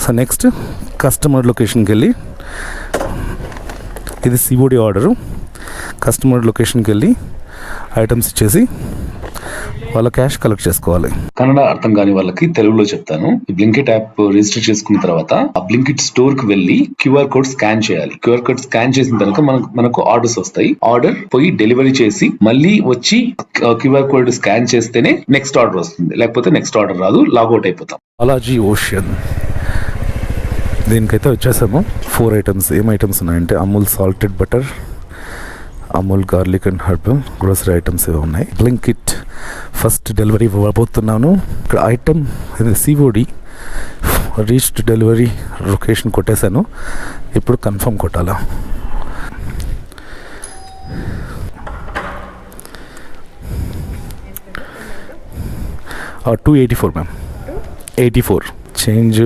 So next customer లొకేషన్కి వెళ్ళి, ఇది సిఓడి ఆర్డరు, కస్టమర్ లొకేషన్కి వెళ్ళి ఐటమ్స్ ఇచ్చేసి వాళ్ళ క్యాష్ కలెక్ట్ చేసుకోవాలి. కన్నడ అర్థం కాని వాళ్ళకి తెలుగులో చెప్తాను. ఈ బ్లింకిట్ యాప్ రిజిస్టర్ చేసుకున్న తర్వాత ఆ బ్లింకిట్ స్టోర్ కి వెళ్ళి క్యూఆర్ కోడ్ స్కాన్ చేయాలి. క్యూఆర్ కోడ్ స్కాన్ చేసిన తర్వాత మనకు ఆర్డర్స్ వస్తాయి. ఆర్డర్ పోయి డెలివరీ చేసి మళ్ళీ వచ్చి క్యూఆర్ కోడ్ స్కాన్ చేస్తేనే నెక్స్ట్ ఆర్డర్ వస్తుంది, లేకపోతే నెక్స్ట్ ఆర్డర్ రాదు, లాగౌట్ అయిపోతాం. బాలాజీ ఓషన్ దీనికైతే వచ్చేసాము. 4 ఐటమ్స్. ఏం ఐటమ్స్ ఉన్నాయంటే Amul salted butter, Amul garlic and herbal, grocery items ఏవో ఉన్నాయి. బ్లింకిట్ ఫస్ట్ డెలివరీ ఇవ్వబోతున్నాను. ఇక్కడ item COD reached delivery location కొట్టేశాను. ఇప్పుడు కన్ఫర్మ్ కొట్టాలా. $284 మ్యామ్. 84 చేంజ్